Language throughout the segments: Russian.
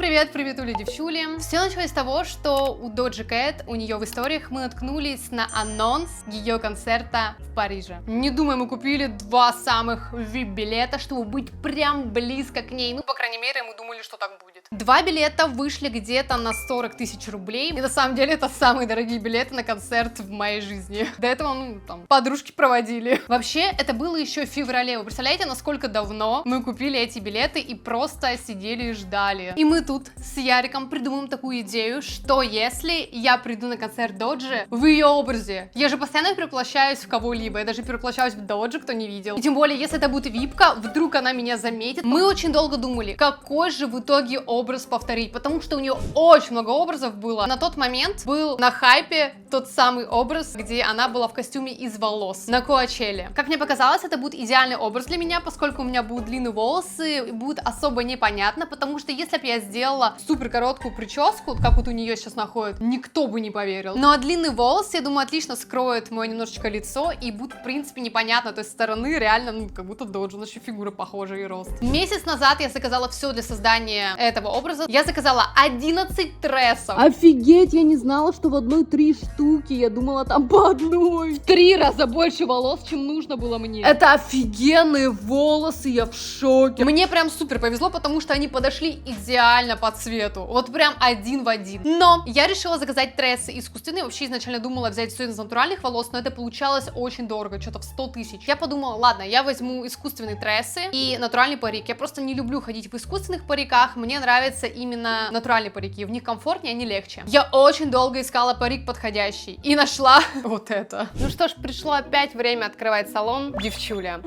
Привет-привет, девчули! Все началось с того, что у Доджи Кэт, у нее в историях мы наткнулись на анонс ее концерта в Париже. Не думаю, мы купили 2 самых VIP-билета, чтобы быть прям близко к ней. Ну, по крайней мере, мы думали, что так будет. 2 билета вышли где-то на 40 тысяч рублей. И на самом деле это самые дорогие билеты на концерт в моей жизни. До этого, ну, там, подружки проводили. Вообще, это было еще в феврале. Вы представляете, насколько давно мы купили эти билеты и просто сидели и ждали. И мы тут с Яриком придумаем такую идею, что если я приду на концерт Доджи в ее образе. Я же постоянно перевоплощаюсь в кого-либо. Я даже перевоплощаюсь в Доджи, кто не видел. И тем более, если это будет випка, вдруг она меня заметит. Мы очень долго думали, какой же в итоге образ повторить, потому что у нее очень много образов было. На тот момент был на хайпе тот самый образ, где она была в костюме из волос на Коачелле. Как мне показалось, это будет идеальный образ для меня, поскольку у меня будут длинные волосы, и будет особо непонятно, потому что если бы я сделала супер короткую прическу, как вот у нее сейчас находит, никто бы не поверил. Ну а длинные волосы, я думаю, отлично скроют мое немножечко лицо, и будет, в принципе, непонятно, то есть со стороны реально, ну, как будто Доджи, у нас еще фигура похожа и рост. Месяц назад я заказала все для создания этого образа. Я заказала 11 трессов. Офигеть, я не знала, что в одной 3 штуки, я думала там по одной. В 3 раза больше волос, чем нужно было мне. Это офигенные волосы, я в шоке. Мне прям супер повезло, потому что они подошли идеально по цвету. Вот прям один в один. Но я решила заказать трессы искусственные. Вообще изначально думала взять все из натуральных волос, но это получалось очень дорого, что-то в 100 тысяч. Я подумала, ладно, я возьму искусственные трессы и натуральный парик. Я просто не люблю ходить в искусственных париках, мне нравятся именно натуральные парики. В них комфортнее, они легче. Я очень долго искала парик подходящий и нашла вот это. Ну что ж, пришло опять время открывать салон, девчуля.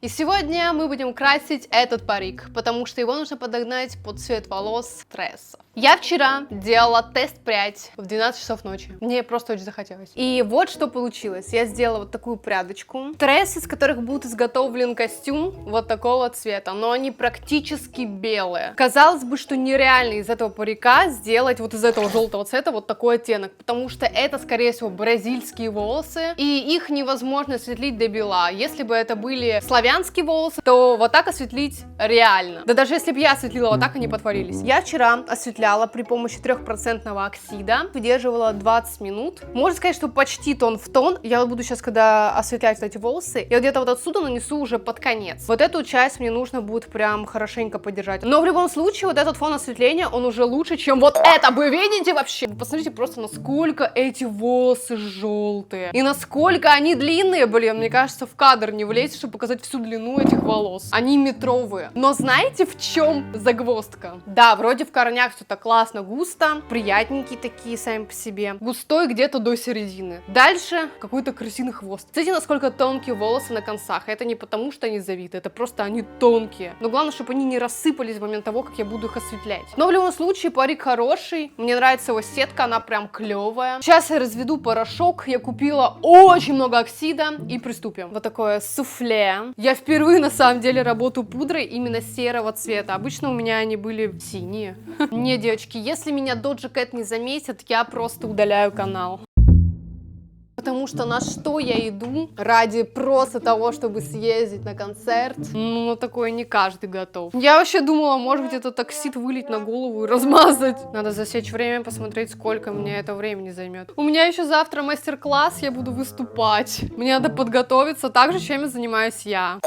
И сегодня мы будем красить этот парик, потому что его нужно подогнать под цвет волос трессов. Я вчера делала тест прядь в 12 часов ночи. Мне просто очень захотелось. И вот что получилось. Я сделала вот такую прядочку. Трессы, из которых будет изготовлен костюм вот такого цвета, но они практически белые. Казалось бы, что нереально из этого парика сделать вот из этого желтого цвета вот такой оттенок, потому что это, скорее всего, бразильские волосы, и их невозможно осветлить до бела. Если бы это были славянские волосы, то вот так осветлить реально. Да даже если бы я осветлила вот так, они потворились. Я вчера осветляла при помощи 3% оксида, выдерживала 20 минут. Можно сказать, что почти тон в тон. Я вот буду сейчас, когда осветлять вот эти волосы, я где-то вот отсюда нанесу уже под конец. Вот эту часть мне нужно будет прям хорошенько подержать. Но в любом случае, вот этот фон осветления, он уже лучше, чем вот это. Вы видите вообще? Посмотрите просто, насколько эти волосы желтые. И насколько они длинные, блин. Мне кажется, в кадр не влезть, чтобы показать всю длину этих волос. Они метровые. Но знаете, в чем загвоздка? Да, вроде в корнях все классно, густо, приятненькие такие сами по себе. Густой где-то до середины. Дальше какой-то крысиный хвост. Смотрите, насколько тонкие волосы на концах. Это не потому, что они завиты, это просто они тонкие. Но главное, чтобы они не рассыпались в момент того, как я буду их осветлять. Но в любом случае, парик хороший. Мне нравится его сетка, она прям клевая. Сейчас я разведу порошок. Я купила очень много оксида и приступим. Вот такое суфле. Я впервые, на самом деле, работаю пудрой именно серого цвета. Обычно у меня они были синие. Не, девочки, если меня Доджи Кэт не заметит, я просто удаляю канал. Потому что на что я иду ради просто того, чтобы съездить на концерт, ну, на такое не каждый готов. Я вообще думала, может быть, этот оксид вылить на голову и размазать. Надо засечь время, посмотреть, сколько мне это времени займет. У меня еще завтра мастер-класс, я буду выступать. Мне надо подготовиться так же, чем и занимаюсь я.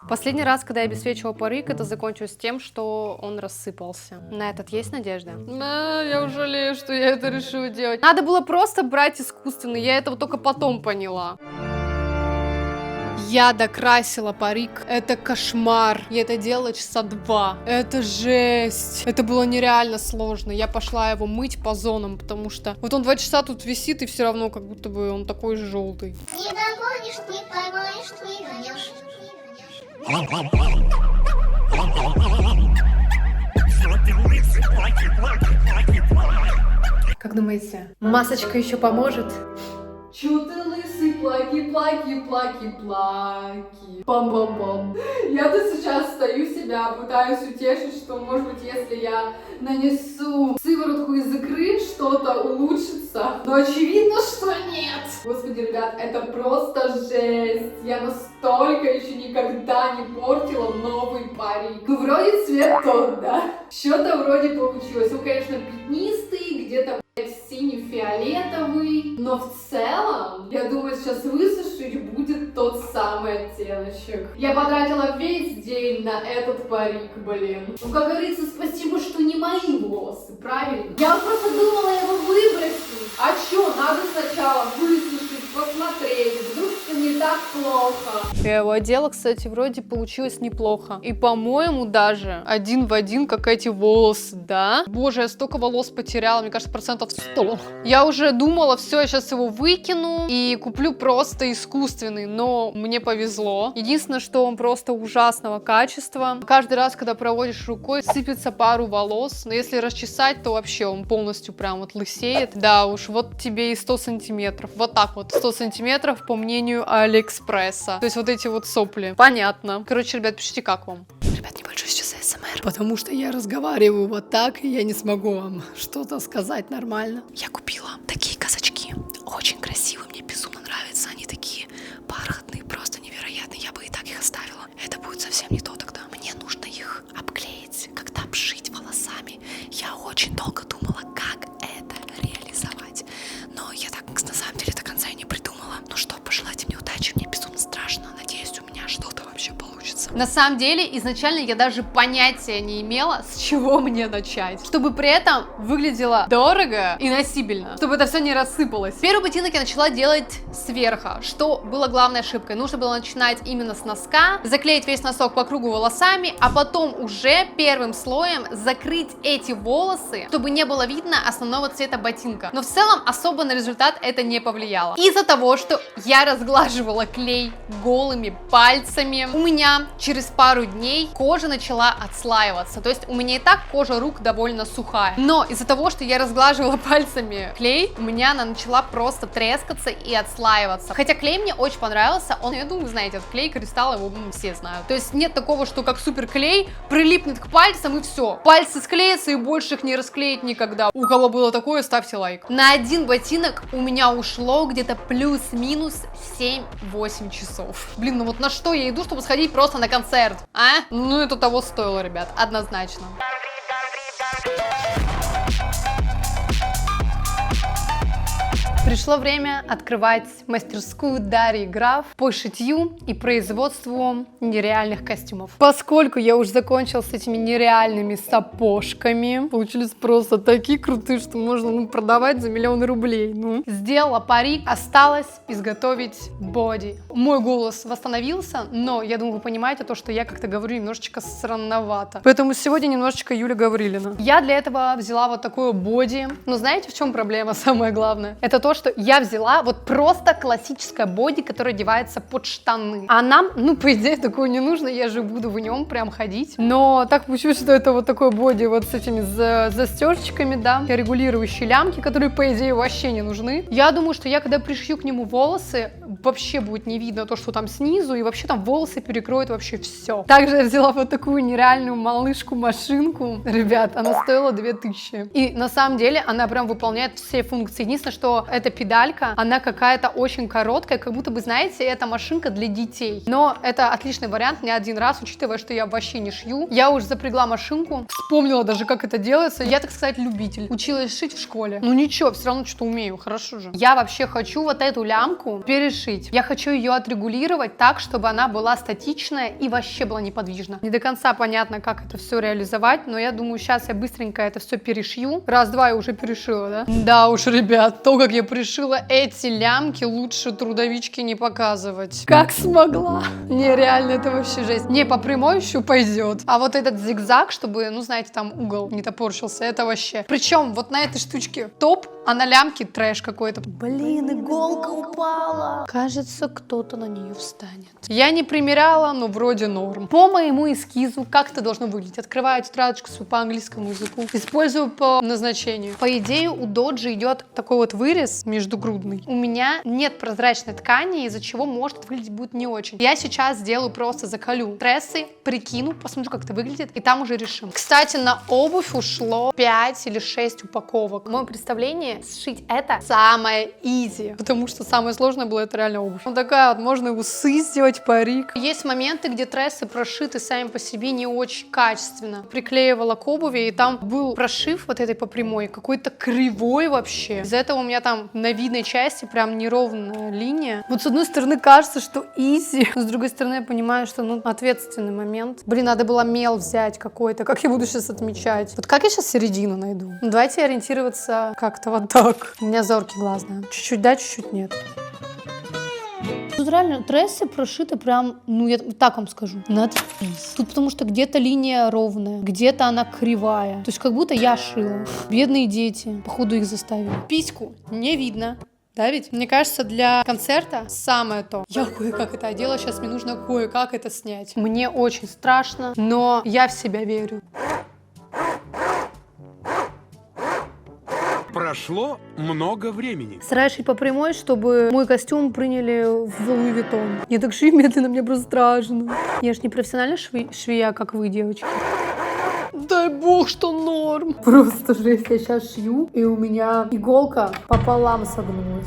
Последний раз, когда я обесцвечивала парик, это закончилось тем, что он рассыпался. На этот есть надежда? Да, я уже жалею, что я это решила делать. Надо было просто брать искусственный, я этого только потом поняла. Я докрасила парик. Это кошмар. Я это делала часа 2. Это жесть. Это было нереально сложно. Я пошла его мыть по зонам, потому что вот он 2 часа тут висит, и все равно как будто бы он такой же желтый. Не догонишь, не поймаешь, не вернешь. Как думаете, масочка еще поможет? Чё ты лысый, плаки, плаки, плаки, плаки. Пам-пам-пам. Я тут сейчас стою себя, пытаюсь утешить, что, может быть, если я нанесу сыворотку из икры, что-то улучшится. получится. Но очевидно, что нет. Господи, ребят, это просто жесть. Я настолько еще никогда не портила новый парик. Ну, вроде цвет тот, да? Что-то вроде получилось. Он, конечно, пятнистый, где-то синий-фиолетовый. Но в целом, я думаю, сейчас высушу и будет тот самый оттеночек. Я потратила весь день на этот парик, блин. Ну, как говорится, спасибо, что не мои волосы, правильно? Я просто думала его выбросить. А чё, надо сначала высушить, посмотреть, вдруг все не так плохо. Я его одела, кстати, вроде получилось неплохо. И, по-моему, даже один в один, как эти волосы, да? Боже, я столько волос потеряла, мне кажется, 100%. Я уже думала, все, я сейчас его выкину и куплю просто искусственный, но мне повезло. Единственное, что он просто ужасного качества. Каждый раз, когда проводишь рукой, сыпется пару волос, но если расчесать, то вообще он полностью прям вот лысеет. Да уж, вот тебе и 100 сантиметров. Вот так вот, 100 сантиметров, по мнению Алиэкспресса. То есть вот эти вот сопли. Понятно. Короче, ребят, пишите, как вам. Ребят, небольшой сейчас АСМР. Потому что я разговариваю вот так, и я не смогу вам что-то сказать нормально. Я купила такие казачки. Очень красивые, мне безумно нравятся. Они такие бархатные, просто невероятные. Я бы и так их оставила. Это будет совсем не то тогда. Мне нужно их обклеить, как-то обшить волосами. Я очень долго думала, как это реализовать. Но я так, на самом деле, до конца и не придумала. Ну что, пожелайте мне удачи, мне безумно страшно. Надеюсь, у меня что-то вообще получится. На самом деле, изначально я даже понятия не имела, с чего мне начать. Чтобы при этом выглядело дорого и носибельно. Чтобы это все не рассыпалось. Первый ботинок я начала делать сверху. Что было главной ошибкой? Нужно было начинать именно с носка, заклеить весь носок по кругу волосами, а потом уже первым слоем закрыть эти волосы, чтобы не было видно основного цвета ботинка. Но в целом особо на результат это не повлияло. Из-за того, что я разглаживала клей голыми пальцами, у меня через пару дней кожа начала отслаиваться. То есть у меня и так кожа рук довольно сухая. Но из-за того, что я разглаживала пальцами клей, у меня она начала просто трескаться и отслаиваться. Хотя клей мне очень понравился. Он, я думаю, знаете, этот клей Кристалл, его все знают. То есть нет такого, что как супер клей прилипнет к пальцам и все. Пальцы склеятся и больше их не расклеить никогда. У кого было такое, ставьте лайк. На один ботинок у меня ушло где-то плюс-минус 7-8 часов. Блин, ну вот на что я иду, чтобы сходить просто на концерт, а? Ну это того стоило, ребят, однозначно. Пришло время открывать мастерскую Дарьи Граф по шитью и производству нереальных костюмов. Поскольку я уже закончила с этими нереальными сапожками, получились просто такие крутые, что можно продавать за миллионы рублей. Сделала парик, осталось изготовить боди. Мой голос восстановился, но я думаю, вы понимаете то, что я как-то говорю немножечко странновато. Поэтому сегодня немножечко Юля Гаврилина. Я для этого взяла вот такое боди. Но знаете, в чем проблема самое главное? Это то, что я взяла вот просто классическое боди, которое одевается под штаны. А нам, по идее, такое не нужно, я же буду в нем прям ходить. Но так получилось, что это вот такое боди вот с этими застежечками, да, регулирующие лямки, которые, по идее, вообще не нужны. Я думаю, что я, когда пришью к нему волосы, вообще будет не видно то, что там снизу, и вообще там волосы перекроют вообще все. Также я взяла вот такую нереальную малышку-машинку. Ребят, она стоила 2000. И на самом деле она прям выполняет все функции. Единственное, что эта педалька, она какая-то очень короткая, как будто бы, знаете, это машинка для детей. Но это отличный вариант, не один раз, учитывая, что я вообще не шью. Я уже запрягла машинку, вспомнила даже, как это делается. Я, так сказать, любитель. Училась шить в школе. Ну ничего, все равно что-то умею, хорошо же. Я вообще хочу вот эту лямку перешить. Я хочу ее отрегулировать так, чтобы она была статичная и вообще была неподвижна. Не до конца понятно, как это все реализовать, но я думаю, сейчас я быстренько это все перешью. Раз-два я уже перешила, да? Да уж, ребят, то, как я пришила эти лямки, лучше трудовички не показывать. Как смогла. Нереально, это вообще жесть. Не, по прямой еще пойдет. А вот этот зигзаг, чтобы, знаете, там угол не топорщился, это вообще. Причем вот на этой штучке топ, а на лямке трэш какой-то. Блин, иголка упала. Кажется, кто-то на нее встанет. Я не примеряла, но вроде норм. По моему эскизу, как это должно выглядеть? Открываю тетрадочку по английскому языку. Использую по назначению. По идее, у доджи идет такой вот вырез. пресс междугрудный. У меня нет прозрачной ткани, из-за чего может выглядеть будет не очень. Я сейчас сделаю просто заколю трессы, прикину, посмотрю, как это выглядит, и там уже решим. Кстати, на обувь ушло 5 или 6 упаковок. В моем представлении сшить это самое изи, потому что самое сложное было это реально обувь. Вот такая вот, можно усы сделать, парик. Есть моменты, где трессы прошиты сами по себе не очень качественно. Приклеивала к обуви, и там был прошив вот этой по прямой, какой-то кривой вообще. Из-за этого у меня там на видной части прям неровная линия. Вот с одной стороны кажется, что изи, с другой стороны я понимаю, что ну ответственный момент. Блин, надо было мел взять какой-то, как я буду сейчас отмечать. Вот как я сейчас середину найду? Ну, давайте ориентироваться как-то вот так. У меня зоркий глаз, да. Чуть-чуть да, чуть-чуть нет. Тут реально трессы прошиты прям, ну я так вам скажу, надпись. Тут потому что где-то линия ровная, где-то она кривая. То есть как будто я шила. Бедные дети, походу их заставили. Письку не видно. Да ведь? Мне кажется, для концерта самое то. Я кое-как это одела, сейчас мне нужно кое-как это снять. Мне очень страшно, но я в себя верю. Прошло много времени. Стараюсь шить по прямой, чтобы мой костюм приняли в Луи Виттон. Я так шью медленно, мне просто страшно. Я ж не профессиональная швея, как вы, девочки. Дай бог, что норм. Просто жесть, я сейчас шью, и у меня иголка пополам согнулась.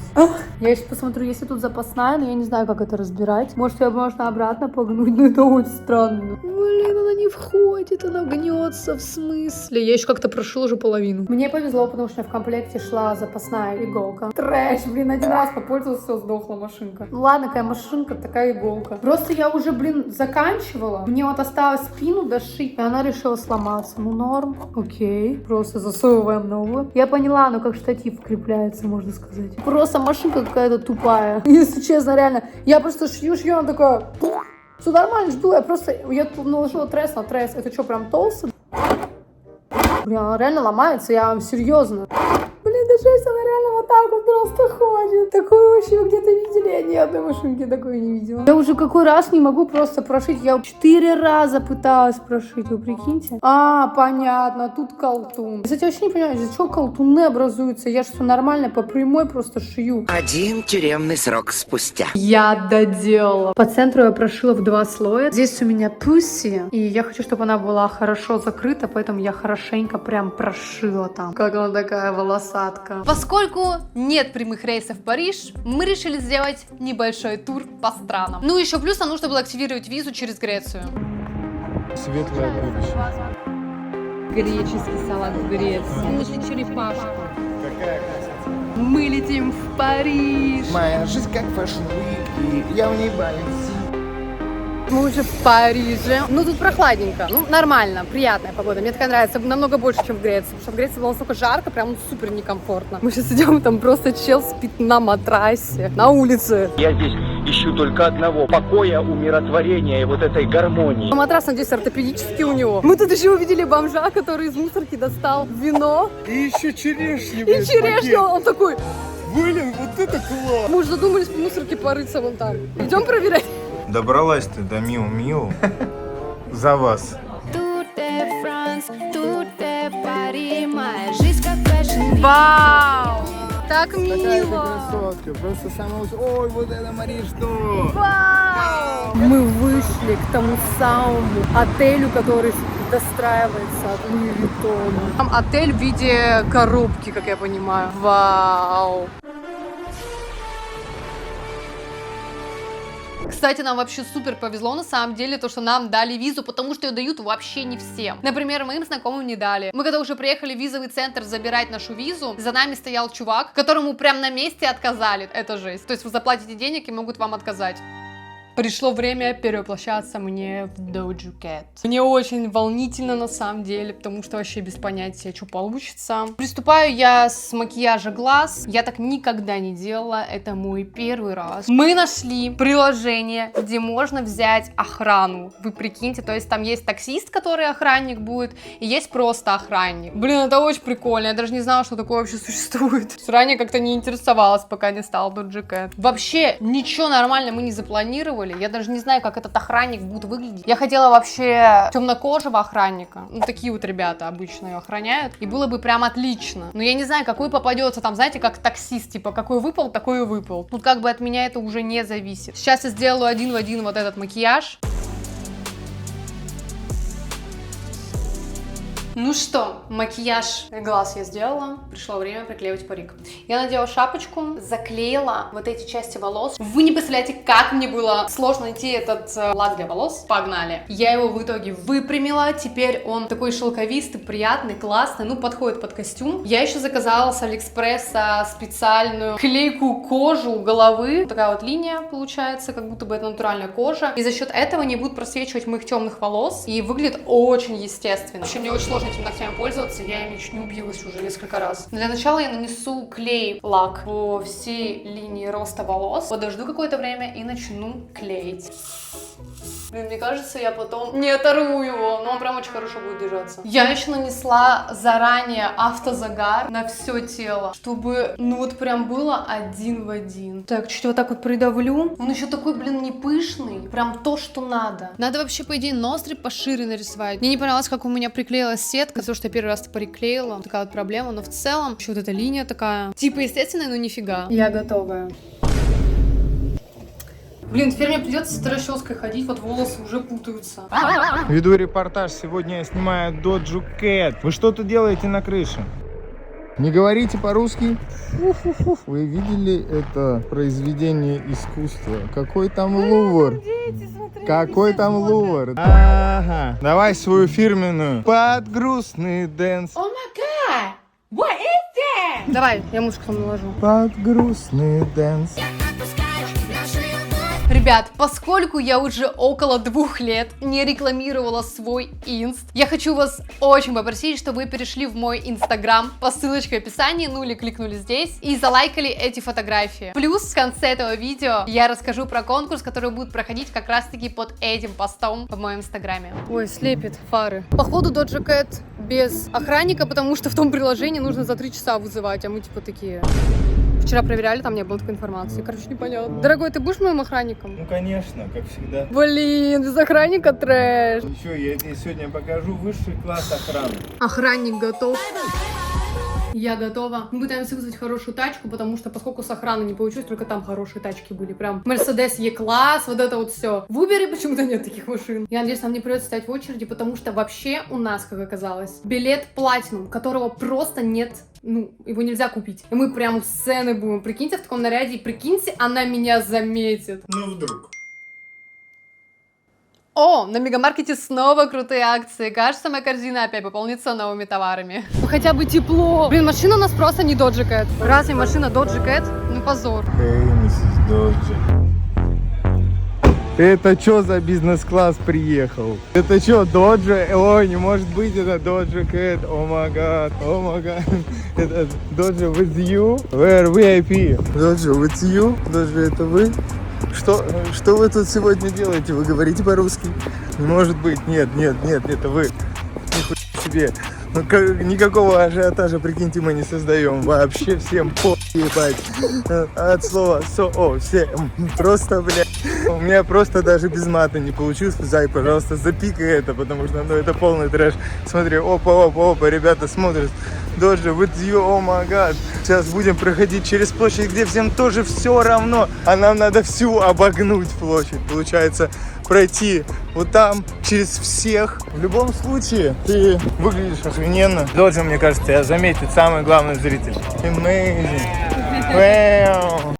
Я сейчас посмотрю, если тут запасная, но я не знаю, как это разбирать. Может, ее можно обратно погнуть, но это очень странно. Блин, она не входит, она гнется, в смысле? Я еще как-то прошила уже половину. Мне повезло, потому что в комплекте шла запасная иголка. Трэш, блин, один раз попользовалась, все, сдохла машинка. Ну ладно, какая машинка, такая иголка. Просто я уже, блин, заканчивала. Мне вот осталось спину дошить, и она решила сломаться. Ну, норм. Окей. Просто засовываем новую. Я поняла, оно как штатив крепляется, можно сказать. Просто машинка какая-то тупая. Если честно, реально. Я просто шью, она такая... Все нормально же было. Я тут наложила тресс на тресс. Это что, прям толстый? Блин, она реально ломается, я вам серьезно. Блин, да жесть, она реально вот так вот просто ходит. Такую вообще вы где-то видели? Я ни одной машинки такой не видела. Я уже какой раз не могу просто прошить. Я 4 раза пыталась прошить, вы прикиньте. А, понятно, тут колтун. Кстати, вообще не понимаю, из-за чего колтуны образуются? Я же все нормально по прямой просто шью. 1 тюремный срок спустя. Я доделала. По центру я прошила в 2 слоя. Здесь у меня пусси, и я хочу, чтобы она была хорошо закрыта, поэтому я хорошенько прям прошила там. Как она такая волосатка. Поскольку нет прямых рейсов в Париж, мы решили сделать небольшой тур по странам. Ну, еще плюс нам нужно было активировать визу через Грецию. Светлое будущее. Греческий салат в Греции. После черепашку. Какая красота. Мы летим в Париж. Моя жизнь как фэшн-уик, и я в ней балец. Мы уже в Париже. Ну, тут прохладненько. Ну, нормально, приятная погода. Мне такая нравится намного больше, чем в Греции. Потому что в Греции было настолько жарко, прям супер некомфортно. Мы сейчас идем, там просто чел спит на матрасе, на улице. Я здесь ищу только одного — покоя, умиротворения и вот этой гармонии. Матрас, надеюсь, ортопедический у него. Мы тут еще увидели бомжа, который из мусорки достал вино. И еще черешни, И черешню. Он такой, Блин, вот это класс. мы уже задумались в мусорке порыться вон там. Идем проверять. Добралась ты до Миу-Миу за вас. Вау! Так Такая мило! красотка, просто самая лучшая. Ой, вот это, Мари, что? Вау! Мы вышли к тому самому отелю, который достраивается от Луи Виттона. Там отель в виде коробки, как я понимаю. Вау! Кстати, нам вообще супер повезло на самом деле, то, что нам дали визу, потому что ее дают вообще не всем. Например, моим знакомым не дали. Мы когда уже приехали в визовый центр забирать нашу визу, за нами стоял чувак, которому прям на месте отказали. Это жесть. То есть вы заплатите денег и могут вам отказать. Пришло время перевоплощаться мне в Doja Cat. Мне очень волнительно на самом деле, потому что вообще без понятия, что получится. Приступаю я с макияжа глаз. Я так никогда не делала, это мой первый раз. Мы нашли приложение, где можно взять охрану. Вы прикиньте, то есть там есть таксист, который охранник будет, и есть просто охранник. Блин, это очень прикольно, я даже не знала, что такое вообще существует. Ранее как-то не интересовалась, пока не стала Doja Cat. Вообще ничего нормально мы не запланировали. ли. Я даже не знаю, как этот охранник будет выглядеть. Я хотела вообще темнокожего охранника. Ну, такие вот ребята обычно ее охраняют. И было бы прям отлично. Но я не знаю, какой попадется там, знаете, как таксист. Типа, какой выпал, такой и выпал. Тут как бы от меня это уже не зависит. Сейчас я сделаю один в один вот этот макияж. Ну что, макияж и глаз я сделала. Пришло время приклеивать парик. Я надела шапочку, заклеила вот эти части волос. Вы не представляете, как мне было сложно найти этот лак для волос. Погнали. Я его в итоге выпрямила. Теперь он такой шелковистый, приятный, классный. Ну, подходит под костюм. Я еще заказала с Алиэкспресса специальную клейкую кожу у головы. Такая вот линия получается, как будто бы это натуральная кожа. И за счет этого не будет просвечивать моих темных волос. И выглядит очень естественно. Вообще, мне очень сложно этими ногтями пользоваться, я ими чуть не убилась уже несколько раз. Для начала я нанесу клей-лак по всей линии роста волос, подожду какое-то время и начну клеить. Блин, мне кажется, я потом не оторву его, но он прям очень хорошо будет держаться. Я еще нанесла заранее автозагар на все тело, чтобы, ну вот прям было один в один. Так, чуть вот так вот придавлю. Он еще такой, блин, не пышный, прям то, что надо. Надо вообще, по идее, ноздри пошире нарисовать. Мне не понравилось, как у меня приклеилась сетка, потому что я первый раз это приклеила. Такая вот проблема, но в целом еще вот эта линия такая, типа естественная, но нифига. Я готовая. Блин, теперь мне придется с расческой ходить, вот волосы уже путаются. Веду репортаж. Сегодня я снимаю Доджу Кэт. Вы что тут делаете на крыше? Не говорите по-русски? Вы видели это произведение искусства? Какой там лувр? Какой там лувр? Ага. Давай свою фирменную. Под грустный дэнс. Давай, я музыку там наложу. Под грустный дэнс. Ребят, поскольку я уже около 2 лет не рекламировала свой инст, я хочу вас очень попросить, чтобы вы перешли в мой инстаграм по ссылочке в описании, ну или кликнули здесь и залайкали эти фотографии. Плюс в конце этого видео я расскажу про конкурс, который будет проходить как раз таки под этим постом в моем инстаграме. Ой, слепит фары. Походу Доджа Кэт без охранника, потому что в том приложении нужно за 3 часа вызывать, а мы типа такие... Вчера проверяли, там не было такой информации. Короче, непонятно. Дорогой, ты будешь моим охранником? Ну, конечно, как всегда. Блин, без охранника трэш. Еще я тебе сегодня покажу высший класс охраны. Охранник готов. Я готова. Мы пытаемся вызвать хорошую тачку, потому что, поскольку с охраны не получилось, только там хорошие тачки были. Прям Mercedes E-класс, вот это вот все. В Uber почему-то нет таких машин. Я надеюсь, нам не придется стоять в очереди, потому что вообще у нас, как оказалось, билет Platinum, которого просто нет, ну, его нельзя купить. И мы прям у сцены будем. Прикиньте, в таком наряде, и прикиньте, она меня заметит. Ну, вдруг. О, на Мегамаркете снова крутые акции. Кажется, моя корзина опять пополнится новыми товарами. Ну хотя бы тепло. Блин, машина у нас просто не Доджа Кэт. Разве машина Доджа Кэт? Ну позор. Эй, миссис Доджа. Это что за бизнес-класс приехал? Это что, Доджа? Ой, не может быть, это Доджа Кэт. О май гад, о май гад. Это Доджа with you? Where VIP? Доджа with you? Доджа, это вы? Что вы тут сегодня делаете? Вы говорите по-русски? Не может быть. Нет, это вы. Нихуя себе. Ну, никакого ажиотажа, прикиньте, мы не создаем. Вообще всем ебать. От слова все. Просто, блядь. У меня просто даже без мата не получилось. Зай, пожалуйста, запикай это, потому что, ну, это полный трэш. Смотри, опа, ребята смотрят. Доджа, with you, о май гад. Сейчас будем проходить через площадь, где всем тоже все равно. А нам надо всю обогнуть площадь. Получается, пройти вот там, через всех. В любом случае, ты выглядишь охрененно. Доджа, мне кажется, тебя заметит самый главный зритель. Amazing. Wow.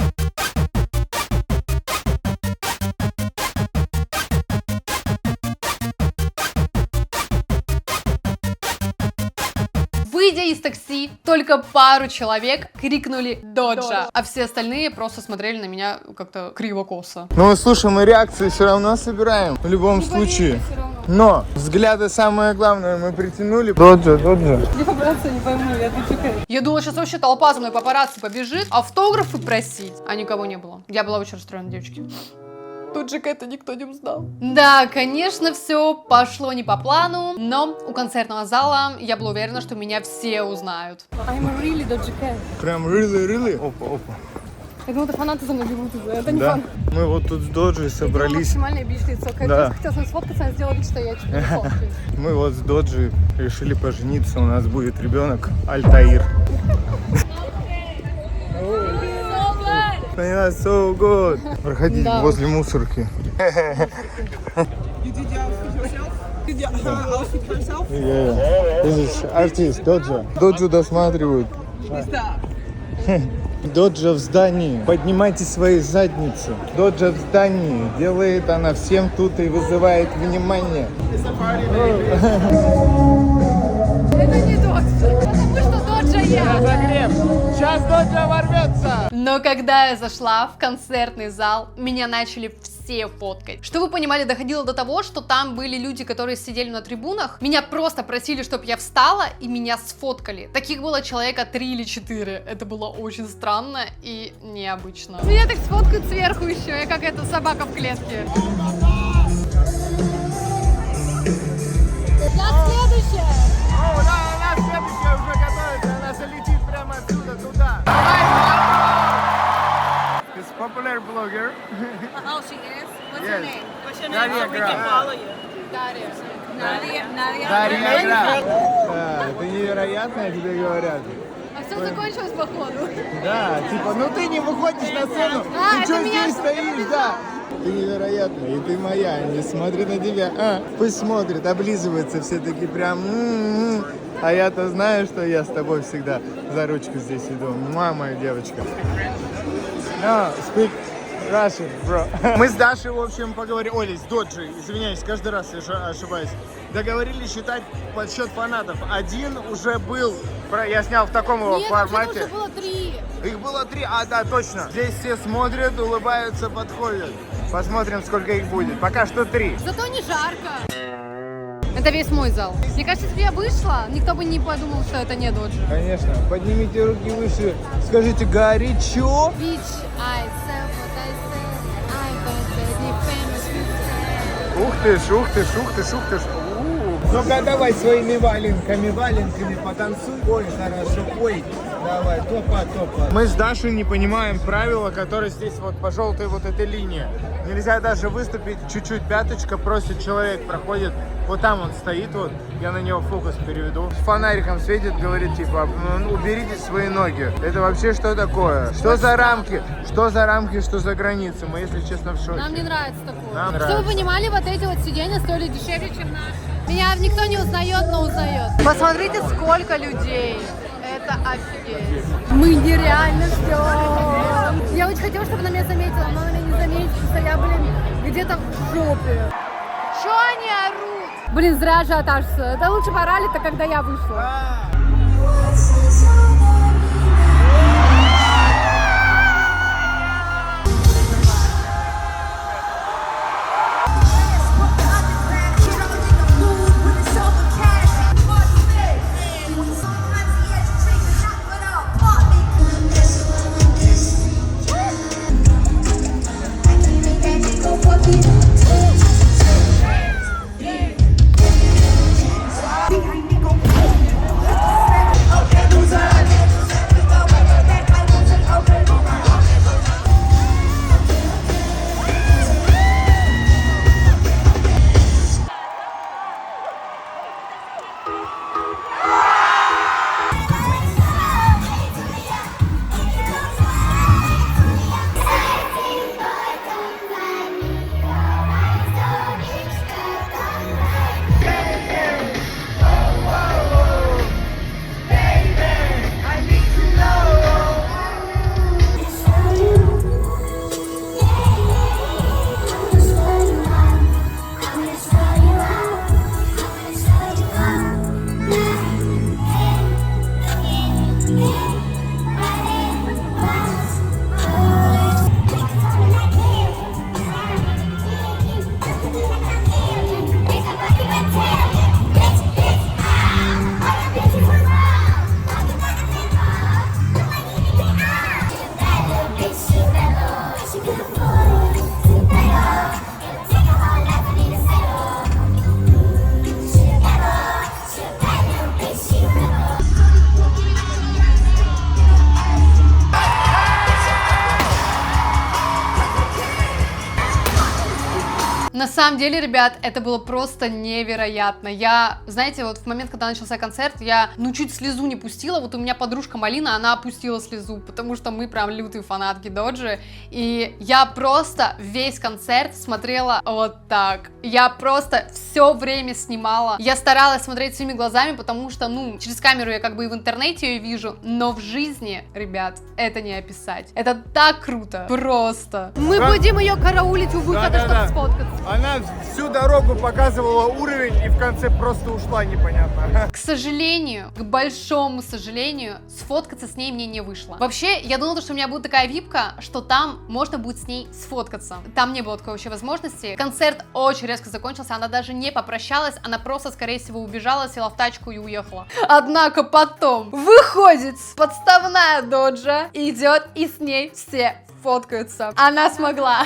Выйдя из такси, только пару человек крикнули «Доджа», а все остальные просто смотрели на меня как-то криво-косо. Ну, слушай, мы реакции все равно собираем, в любом случае. Но взгляды самое главное мы притянули. Доджа. Я думала, сейчас вообще толпа за мной папарацци побежит, автографы просить, а никого не было. Я была очень расстроена, девочки. Доджа Кэта никто не узнал. Да, конечно, все пошло не по плану, но у концертного зала я была уверена, что меня все узнают. Прям really. Опа. Я думала, это фанаты за мной бегут. Это не Да. фан. Мы вот тут с Доджи собрались. Максимально бить лицо. Да. Я хотела с ним сфоткаться, она сделала вид, что я чуть не фоткаюсь. Мы вот с Доджи решили пожениться. У нас будет ребенок Альтаир. Поняла, so good. Проходить Да. возле мусорки. This is artist, Доджа. Доджу досматривают. Доджа в здании. Поднимайте свои задницы. Доджа в здании. Делает она всем тут и вызывает внимание. Это не Доджа. Потому что Доджа я. Сейчас Доджа ворвется. Но когда я зашла в концертный зал, меня начали все фоткать. Что вы понимали, доходило до того, что там были люди, которые сидели на трибунах, меня просто просили, чтобы я встала, и меня сфоткали. Таких было человека 3 или 4. Это было очень странно и необычно. Меня так сфоткают сверху еще, я как эта собака в клетке. Я следующая! О, да, она следующая уже готовится. Она залетит прямо отсюда туда. It's popular blogger. Oh, she is? What's Yes. her name? What's your Дарья name? So we can Гра. follow you. Дарья. Nadia. Дарья Гра. Да, это невероятно, тебе говорят. А все закончилось походу. Да, типа, ну ты не выходишь на сцену, А, ты это что меня здесь что-то стоишь, да? Ты невероятная, и ты моя, они смотрят на тебя, пусть смотрят, облизываются все таки прям, а я-то знаю, что я с тобой всегда за ручку здесь иду, моя девочка. No, speak Russian, bro. Мы с Дашей, в общем, поговорили, Олей, с Доджи, извиняюсь, каждый раз я ошибаюсь, договорились считать подсчет фанатов. Один уже был, я снял в таком его формате. Нет, было 3. Их было 3, да, точно. Здесь все смотрят, улыбаются, подходят. Посмотрим, сколько их будет. Пока что 3. Зато не жарко. Это весь мой зал. Мне кажется, если бы я вышла, никто бы не подумал, что это не Доджа. Конечно. Поднимите руки выше. Скажите, горячо. Bitch, I said what I said. I bet that the famous will say. Ух ты ж, ух ты ж, ух ты ж, ух ты ж. Ну-ка давай своими валенками потанцуй. Ой, хорошо, ой. Давай, топа. Мы с Дашей не понимаем правила, которые здесь вот по желтой вот этой линии. Нельзя даже выступить чуть-чуть, пяточка просит, человек проходит, вот там он стоит, вот, я на него фокус переведу. С фонариком светит, говорит, типа, уберите свои ноги. Это вообще что такое? Что за рамки? Что за рамки, что за границы? Мы, если честно, в шоке. Нам не нравится такое. Нам Чтобы нравится. вы понимали, вот эти вот сиденья стоили дешевле, чем наши. Меня никто не узнает, но узнает. Посмотрите, сколько людей. Это офигеть. Мы нереально ждем. Я очень хотела, чтобы она меня заметила, но она меня не заметила, что я, где-то в жопе. Чё они орут? Зря ажиотаж. Это лучше порали-то, когда я вышла. На самом деле, ребят, это было просто невероятно. Я, знаете, вот в момент, когда начался концерт, я, чуть слезу не пустила. Вот у меня подружка Малина, она опустила слезу, потому что мы прям лютые фанатки Доджи. И я просто весь концерт смотрела вот так. Я просто все время снимала. Я старалась смотреть своими глазами, потому что, через камеру я как бы и в интернете ее вижу, но в жизни, ребят, это не описать. Это так круто. Просто. Мы будем ее караулить у выхода, чтобы сфоткаться. Она всю дорогу показывала уровень и в конце просто ушла непонятно. К сожалению, к большому сожалению, сфоткаться с ней мне не вышло. Вообще, я думала, что у меня будет такая випка, что там можно будет с ней сфоткаться. Там не было такой вообще возможности. Концерт очень резко закончился, она даже не попрощалась, она просто, скорее всего, убежала, села в тачку и уехала. Однако потом выходит подставная Доджа, идет и с ней все фоткаются. Она смогла.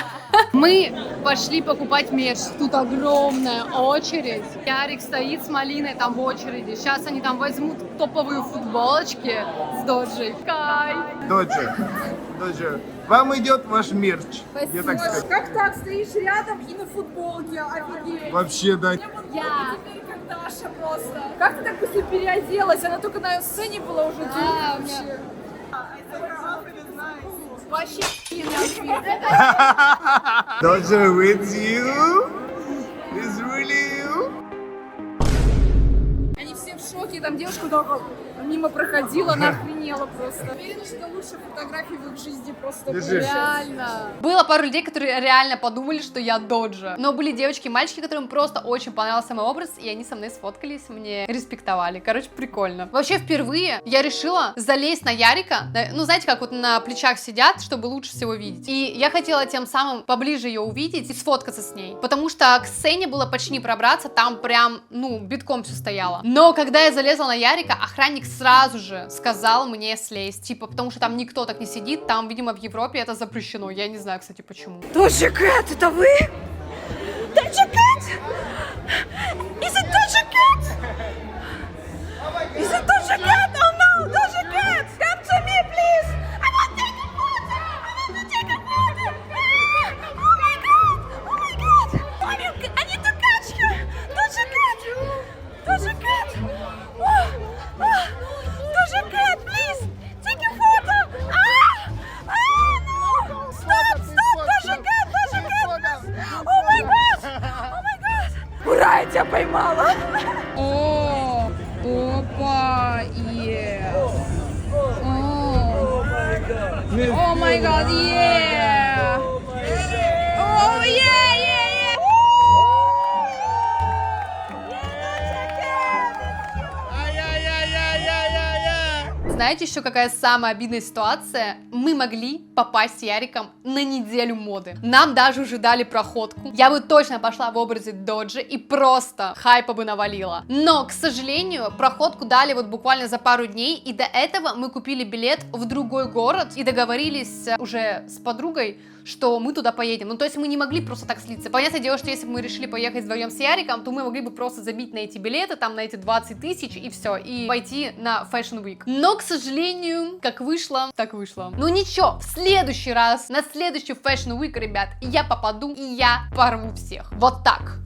Мы пошли покупать мерч. Тут огромная очередь. Ярик стоит с Малиной там в очереди. Сейчас они там возьмут топовые футболочки с Доджей. Кай. Доджа, вам идет ваш мерч. Я так скажу. Как так стоишь рядом и на футболке? Офигеть. Вообще, да. Я теперь как Даша просто. Как ты так быстро переоделась? Она только на сцене была уже. Вообще. Вообще Доджа with you? Is really you? Они все в шоке, там девушка только мимо проходила, она охренела просто. Уверена, что лучшая фотография в их жизни просто. Держи. Реально. Было пару людей, которые реально подумали, что я Доджа. Но были девочки и мальчики, которым просто очень понравился мой образ, и они со мной сфоткались, мне респектовали. Короче, прикольно. Вообще, впервые я решила залезть на Ярика. Знаете, как вот на плечах сидят, чтобы лучше всего видеть. И я хотела тем самым поближе ее увидеть и сфоткаться с ней. Потому что к сцене было почти не пробраться, там прям, битком все стояло. Но когда я залезла на Ярика, охранник сразу же сказал мне слезть. Типа, потому что там никто так не сидит, там, видимо, в Европе это запрещено. Я не знаю, кстати, почему. Доджа Кэт, это вы? Доджа Кэт? Is it Doja Cat? Is it Doja Cat? Oh no, Doja Cat! Come to me, please! I want to take a photo! I want to take a photo! Ah! Oh my god! Oh my god! I need to catch her! Doja Cat! Doja Cat! Oh! Oh! Doja Cat, please! Take a photo! Ah! Ah, no! Stop! Stop! Doja Cat! Doja Cat! Oh my god! Oh my god! Ура, я тебя поймала! О! Опа! Yes! О май гад! Yeah! Oh yeah! Yeah! Yeah! Знаете еще какая самая обидная ситуация? Мы могли попасть с Яриком на неделю моды. Нам даже уже дали проходку. Я бы точно пошла в образе Доджи и просто хайпа бы навалила. Но, к сожалению, проходку дали вот буквально за пару дней, и до этого мы купили билет в другой город и договорились уже с подругой, что мы туда поедем. То есть мы не могли просто так слиться. Понятное дело, что если бы мы решили поехать вдвоем с Яриком, то мы могли бы просто забить на эти билеты, там, на эти 20 тысяч и все, и пойти на Fashion Week. Но, к сожалению, как вышло, так вышло. Ну ничего, в следующий раз, на следующую Fashion Week, ребят, я попаду, и я порву всех. Вот так.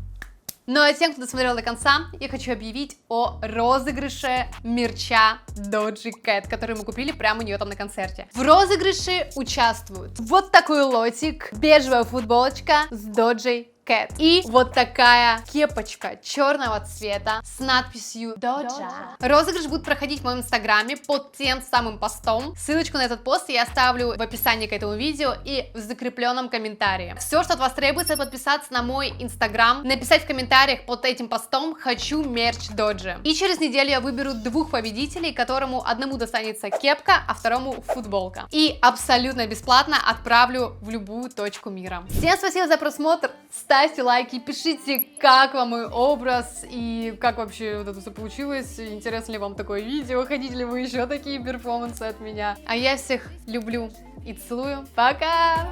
Ну а тем, кто досмотрел до конца, я хочу объявить о розыгрыше мерча Doja Cat, который мы купили прямо у нее там на концерте. В розыгрыше участвуют вот такой лотик, бежевая футболочка с Doja Cat и вот такая кепочка черного цвета с надписью Doja. Розыгрыш будет проходить в моем инстаграме под тем самым постом. Ссылочку на этот пост я оставлю в описании к этому видео и в закрепленном комментарии. Все, что от вас требуется, подписаться на мой инстаграм, написать в комментариях под этим постом «Хочу мерч Doja». И через неделю я выберу 2 победителей, которому одному достанется кепка, а второму футболка. И абсолютно бесплатно отправлю в любую точку мира. Всем спасибо за просмотр. Ставьте лайки, пишите, как вам мой образ и как вообще вот это все получилось, интересно ли вам такое видео, хотите ли вы еще такие перформансы от меня. А я всех люблю и целую. Пока!